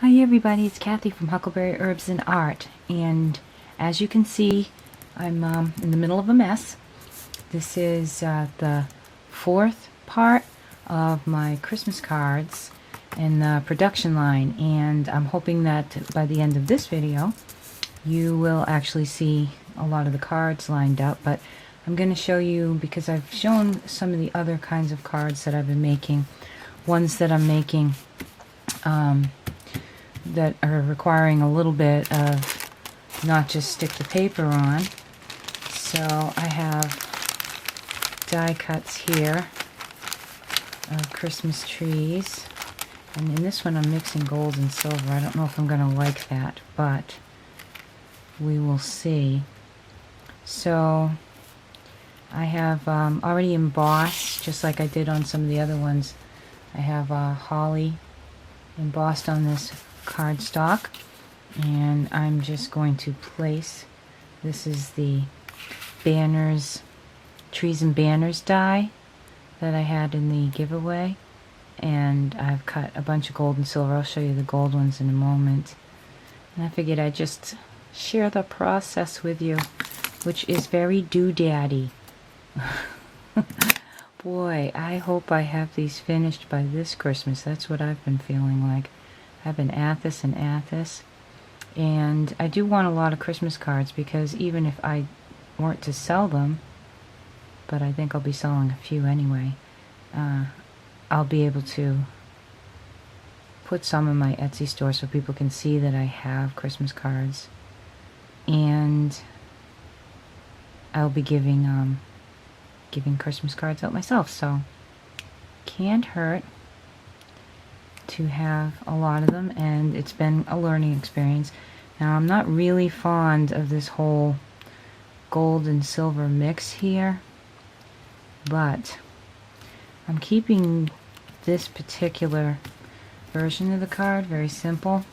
Hi everybody, it's Kathy from Huckleberry Herbs and Art, and as you can see, I'm in the middle of a mess. This is the fourth part of my Christmas cards in the production line, and I'm hoping that by the end of this video you will actually see a lot of the cards lined up, but I'm going to show you, because I've shown some of the other kinds of cards that I've been making, ones that I'm making that are requiring a little bit of not just stick the paper on. So I have die cuts here of Christmas trees, and in this one I'm mixing gold and silver. I don't know if I'm going to like that, but we will see. So I have already embossed, just like I did on some of the other ones. I have holly embossed on this cardstock, and I'm just going to place, this is the banners, trees and banners die that I had in the giveaway, and I've cut a bunch of gold and silver. I'll show you the gold ones in a moment, and I figured I'd just share the process with you, which is very doodaddy. Boy, I hope I have these finished by this Christmas. That's what I've been feeling like. I've been at this and at this, and I do want a lot of Christmas cards, because even if I weren't to sell them, but I think I'll be selling a few anyway, I'll be able to put some in my Etsy store so people can see that I have Christmas cards, and I'll be giving Christmas cards out myself, so can't hurt to have a lot of them, and it's been a learning experience. Now, I'm not really fond of this whole gold and silver mix here, but I'm keeping this particular version of the card very simple,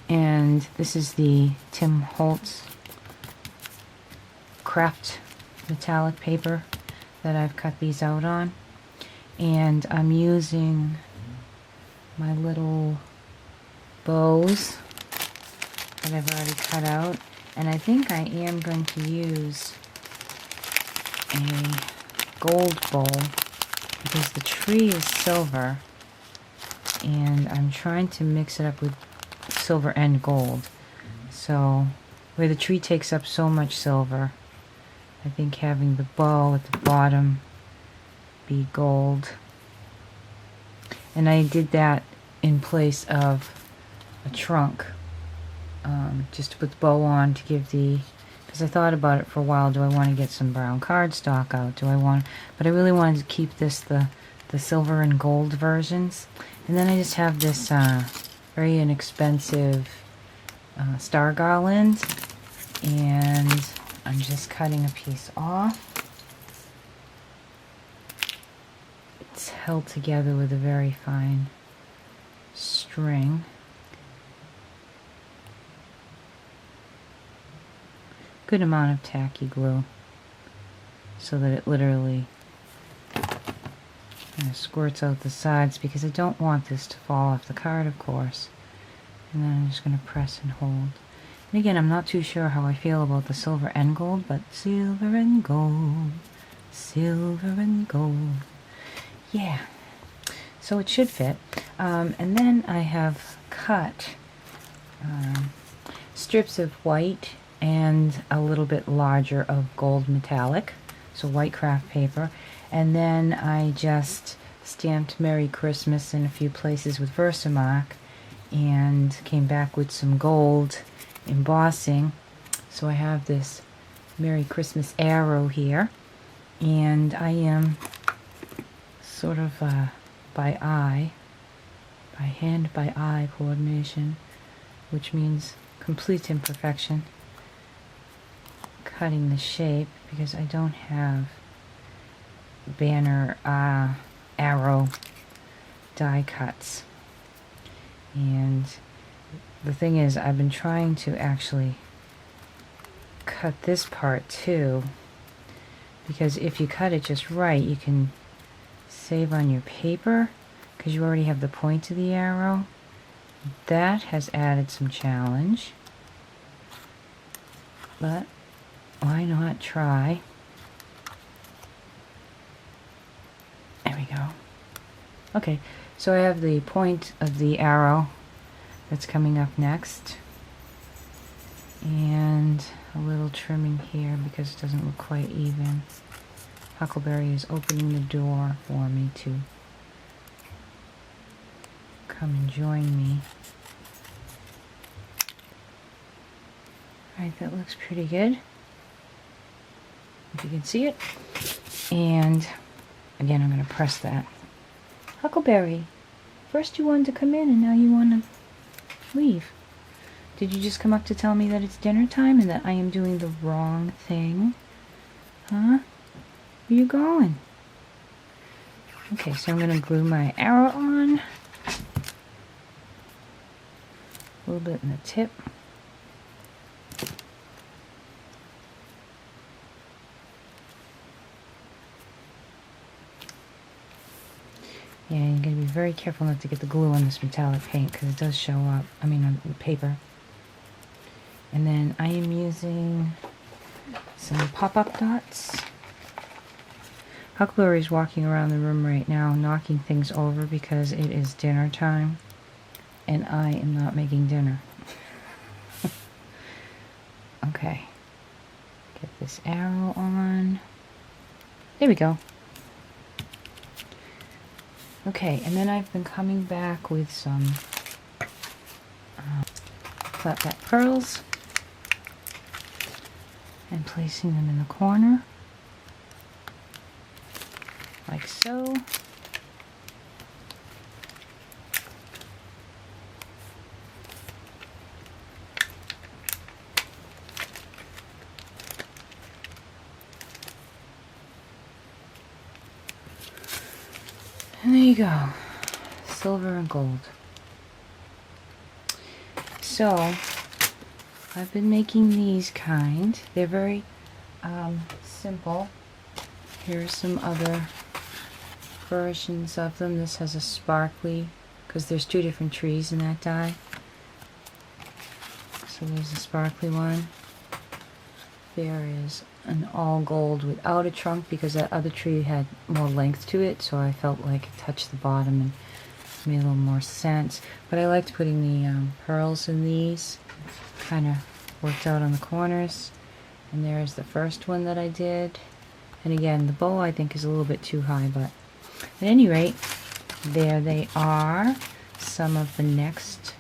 and this is the Tim Holtz craft metallic paper that I've cut these out on, and I'm using my little bows that I've already cut out, and I think I am going to use a gold bowl because the tree is silver, and I'm trying to mix it up with silver and gold. So where the tree takes up so much silver, I think having the bow at the bottom be gold. And I did that in place of a trunk, just to put the bow on to give the, because I thought about it for a while, do I want to get some brown cardstock out, but I really wanted to keep this the silver and gold versions. And then I just have this very inexpensive star garland, and I'm just cutting a piece off. It's held together with a very fine string. Good amount of tacky glue so that it literally kind of squirts out the sides, because I don't want this to fall off the card, of course. And then I'm just going to press and hold. And again, I'm not too sure how I feel about the silver and gold, but silver and gold, silver and gold. Yeah, so it should fit. And then I have cut strips of white and a little bit larger of gold metallic, so white craft paper. And then I just stamped Merry Christmas in a few places with Versamark, and came back with some gold embossing. So I have this Merry Christmas arrow here, and I am sort of by hand by eye coordination, which means complete imperfection, cutting the shape, because I don't have banner arrow die cuts. And the thing is, I've been trying to actually cut this part too, because if you cut it just right, you can save on your paper, because you already have the point of the arrow. That has added some challenge, but why not try? There we go. Okay, so I have the point of the arrow that's coming up next, and a little trimming here because it doesn't look quite even. Huckleberry is opening the door for me to come and join me. Alright, that looks pretty good, if you can see it. And again, I'm going to press that. Huckleberry, first you wanted to come in and now you want to leave. Did you just come up to tell me that it's dinner time and that I am doing the wrong thing? Huh? Where you going? Okay, so I'm going to glue my arrow on. A little bit in the tip. Yeah, you're going to be very careful not to get the glue on this metallic paint because it does show up, on the paper. And then I am using some pop-up dots. Huckleberry's walking around the room right now knocking things over because it is dinner time and I am not making dinner. Okay, get this arrow on. There we go. Okay, and then I've been coming back with some flat back pearls and placing them in the corner, like so. And there you go, silver and gold. So I've been making these kind. They're very simple. Here's some other versions of them. This has a sparkly, because there's two different trees in that die. So there's a sparkly one. There is an all gold without a trunk because that other tree had more length to it, so I felt like it touched the bottom and made a little more sense. But I liked putting the pearls in these. Kind of worked out on the corners. And there's the first one that I did. And again, the bow I think is a little bit too high, but at any rate, there they are. Some of the next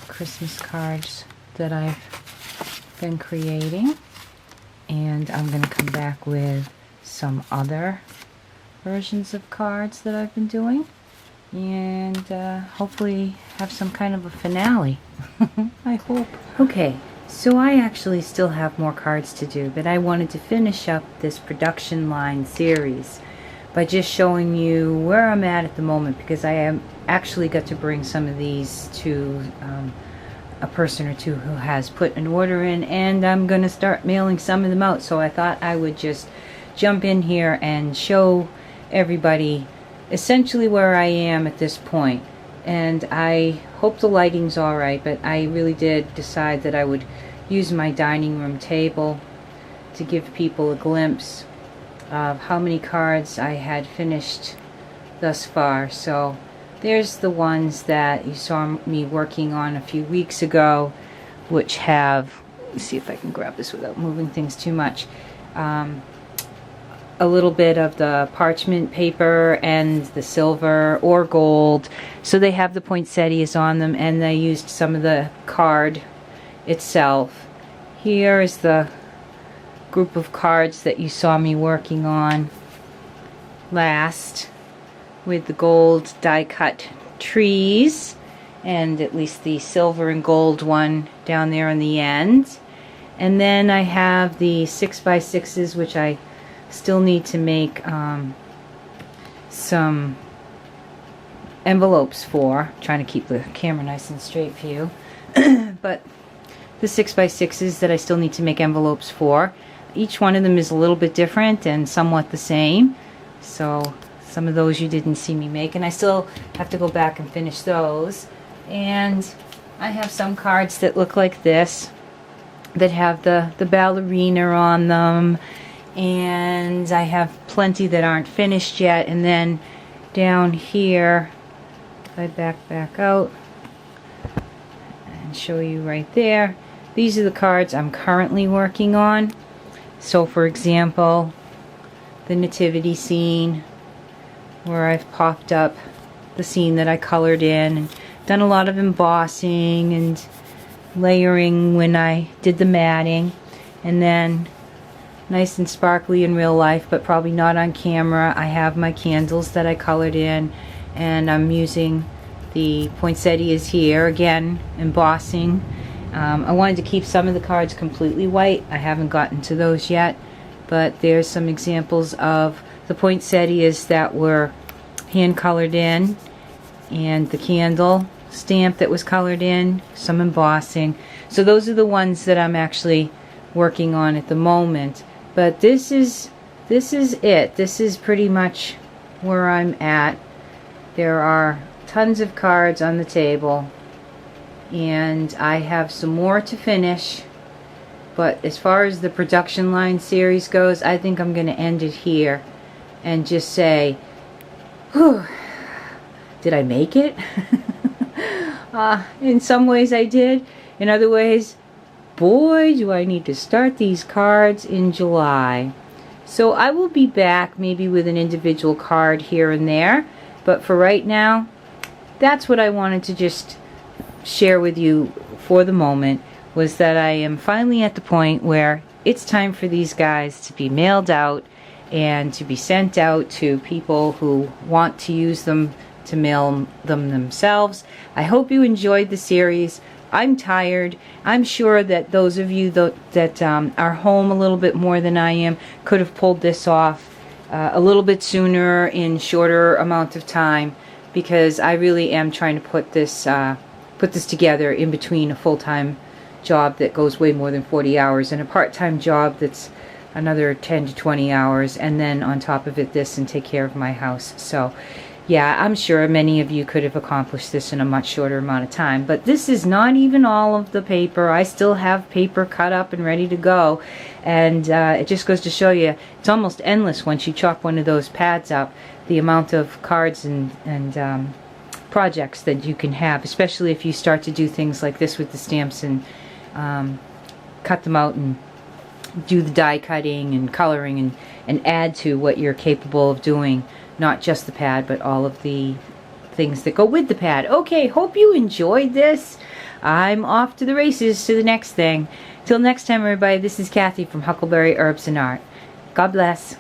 Christmas cards that I've been creating. And I'm going to come back with some other versions of cards that I've been doing. And hopefully have some kind of a finale. I hope. Okay, so I actually still have more cards to do, but I wanted to finish up this production line series by just showing you where I'm at the moment, because I am actually got to bring some of these to a person or two who has put an order in, and I'm going to start mailing some of them out. So I thought I would just jump in here and show everybody essentially where I am at this point. And I hope the lighting's alright, but I really did decide that I would use my dining room table to give people a glimpse of how many cards I had finished thus far. So there's the ones that you saw me working on a few weeks ago, which have, let's see if I can grab this without moving things too much, a little bit of the parchment paper and the silver or gold. So they have the poinsettias on them, and I used some of the card itself. Here is the group of cards that you saw me working on last, with the gold die cut trees and at least the silver and gold one down there on the end. And then I have the 6x6s, which I still need to make some envelopes for. I'm trying to keep the camera nice and straight for you. But the 6x6s that I still need to make envelopes for. Each one of them is a little bit different and somewhat the same. So some of those you didn't see me make, and I still have to go back and finish those. And I have some cards that look like this, that have the ballerina on them, and I have plenty that aren't finished yet. And then down here, if I back out and show you right there, these are the cards I'm currently working on. So for example, the nativity scene, where I've popped up the scene that I colored in, and done a lot of embossing and layering when I did the matting. And then nice and sparkly in real life, but probably not on camera, I have my candles that I colored in, and I'm using the poinsettias here, again embossing. I wanted to keep some of the cards completely white. I haven't gotten to those yet, but there's some examples of the poinsettias that were hand colored in, and the candle stamp that was colored in, some embossing. So those are the ones that I'm actually working on at the moment. But this is it. This is pretty much where I'm at. There are tons of cards on the table, and I have some more to finish. But as far as the production line series goes, I think I'm going to end it here and just say, whew, did I make it? In some ways I did. In other ways, boy, do I need to start these cards in July. So I will be back maybe with an individual card here and there. But for right now, that's what I wanted to just share with you for the moment, was that I am finally at the point where it's time for these guys to be mailed out and to be sent out to people who want to use them, to mail them themselves. I hope you enjoyed the series. I'm tired. I'm sure that those of you that are home a little bit more than I am could have pulled this off a little bit sooner, in shorter amount of time, because I really am trying to put this together in between a full-time job that goes way more than 40 hours and a part-time job that's another 10 to 20 hours, and then on top of it this, and take care of my house. So yeah, I'm sure many of you could have accomplished this in a much shorter amount of time. But this is not even all of the paper. I still have paper cut up and ready to go. And it just goes to show you, it's almost endless once you chop one of those pads up, the amount of cards and projects that you can have, especially if you start to do things like this with the stamps and cut them out and do the die cutting and coloring and add to what you're capable of doing. Not just the pad, but all of the things that go with the pad. Okay, hope you enjoyed this. I'm off to the races, to the next thing. Till next time, everybody, this is Kathy from Huckleberry Herbs and Art. God bless.